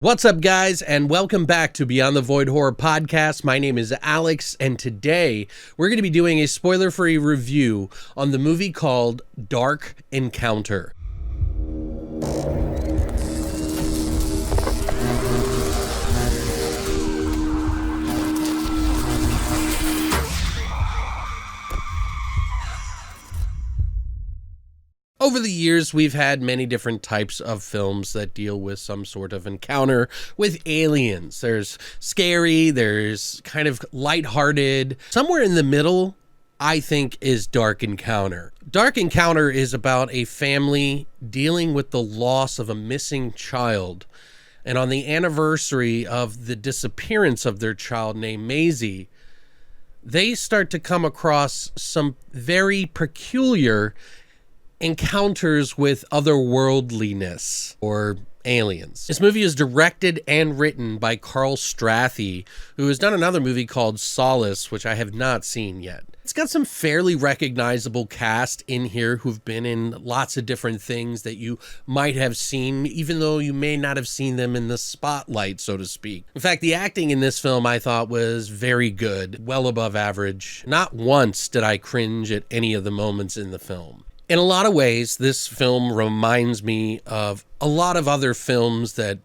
What's up, guys, and welcome back to Beyond the Void Horror Podcast. My name is Alex, and today we're going to be doing a spoiler-free review on the movie called Dark Encounter. Over the years, we've had many different types of films that deal with some sort of encounter with aliens. There's scary, there's kind of lighthearted. Somewhere in the middle, I think, is Dark Encounter. Dark Encounter is about a family dealing with the loss of a missing child. And on the anniversary of the disappearance of their child named Maisie, they start to come across some very peculiar encounters with otherworldliness or aliens. This movie is directed and written by Carl Strathy, who has done another movie called Solace, which I have not seen yet. It's got some fairly recognizable cast in here who've been in lots of different things that you might have seen, even though you may not have seen them in the spotlight, so to speak. In fact, the acting in this film I thought was very good, well above average. Not once did I cringe at any of the moments in the film. In a lot of ways, this film reminds me of a lot of other films that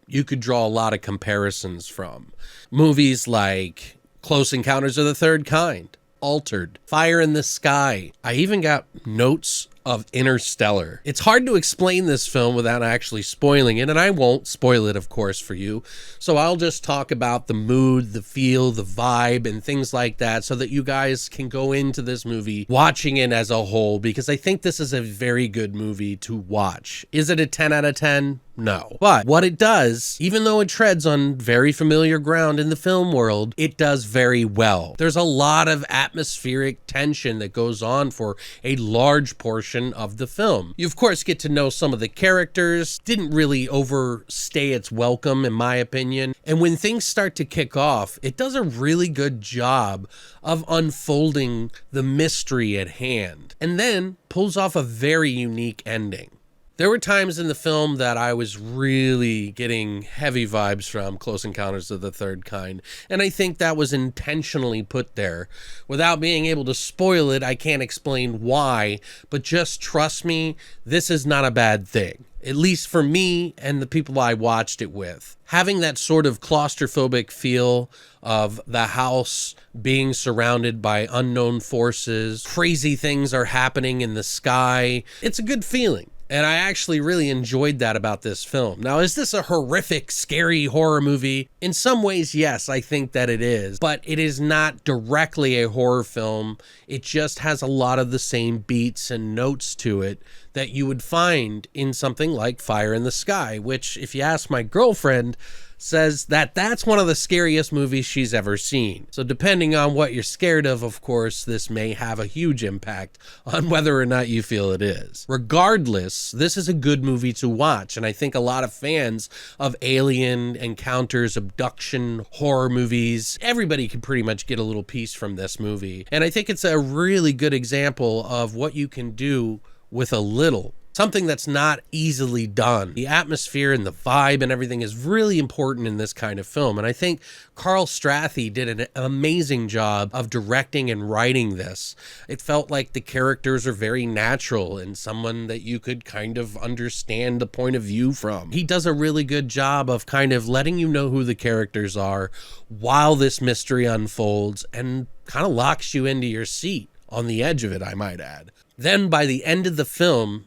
you could draw a lot of comparisons from. Movies like Close Encounters of the Third Kind, Altered, Fire in the Sky. I even got notes of Interstellar. It's hard to explain this film without actually spoiling it, and I won't spoil it, of course, for you. So I'll just talk about the mood, the feel, the vibe, and things like that so that you guys can go into this movie watching it as a whole, because I think this is a very good movie to watch. Is it a 10 out of 10? No. But what it does, even though it treads on very familiar ground in the film world, it does very well. There's a lot of atmospheric tension that goes on for a large portion of the film. You, of course, get to know some of the characters. Didn't really overstay its welcome, in my opinion. And when things start to kick off, it does a really good job of unfolding the mystery at hand, and then pulls off a very unique ending. There were times in the film that I was really getting heavy vibes from Close Encounters of the Third Kind, and I think that was intentionally put there. Without being able to spoil it, I can't explain why, but just trust me, this is not a bad thing. At least for me and the people I watched it with. Having that sort of claustrophobic feel of the house being surrounded by unknown forces, crazy things are happening in the sky, it's a good feeling. And I actually really enjoyed that about this film. Now, is this a horrific, scary horror movie? In some ways, yes, I think that it is. But it is not directly a horror film. It just has a lot of the same beats and notes to it that you would find in something like Fire in the Sky, which, if you ask my girlfriend, says that that's one of the scariest movies she's ever seen. So depending on what you're scared of course, this may have a huge impact on whether or not you feel it is. Regardless, this is a good movie to watch, and I think a lot of fans of alien encounters, abduction, horror movies, everybody can pretty much get a little piece from this movie. And I think it's a really good example of what you can do with a little. Something that's not easily done. The atmosphere and the vibe and everything is really important in this kind of film. And I think Carl Strathy did an amazing job of directing and writing this. It felt like the characters are very natural and someone that you could kind of understand the point of view from. He does a really good job of kind of letting you know who the characters are while this mystery unfolds, and kind of locks you into your seat on the edge of it, I might add. Then by the end of the film,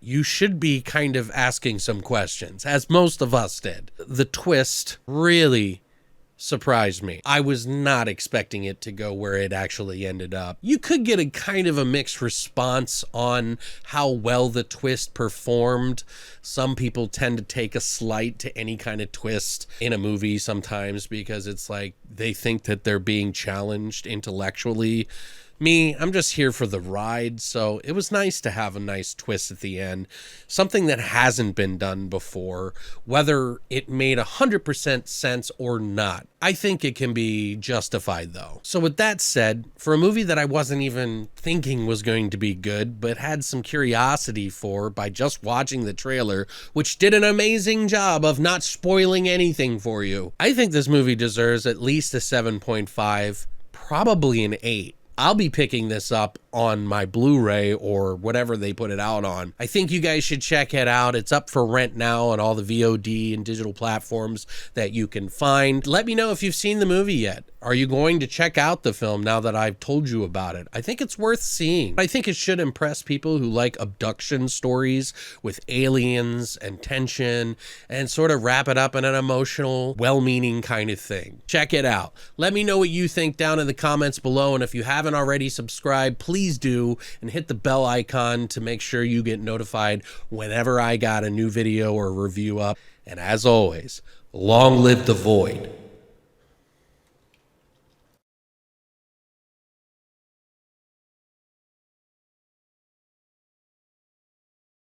you should be kind of asking some questions, as most of us did. The twist really surprised me. I was not expecting it to go where it actually ended up. You could get a kind of a mixed response on how well the twist performed. Some people tend to take a slight to any kind of twist in a movie sometimes because it's like they think that they're being challenged intellectually. Me, I'm just here for the ride, so it was nice to have a nice twist at the end. Something that hasn't been done before, whether it made 100% sense or not. I think it can be justified though. So with that said, for a movie that I wasn't even thinking was going to be good, but had some curiosity for by just watching the trailer, which did an amazing job of not spoiling anything for you, I think this movie deserves at least a 7.5, probably an 8. I'll be picking this up on my Blu-ray or whatever they put it out on. I think you guys should check it out. It's up for rent now on all the VOD and digital platforms that you can find. Let me know if you've seen the movie yet. Are you going to check out the film now that I've told you about it? I think it's worth seeing. I think it should impress people who like abduction stories with aliens and tension and sort of wrap it up in an emotional, well-meaning kind of thing. Check it out. Let me know what you think down in the comments below, and if you haven't already subscribed, please do, and hit the bell icon to make sure you get notified whenever I got a new video or review up. And as always, long live the void.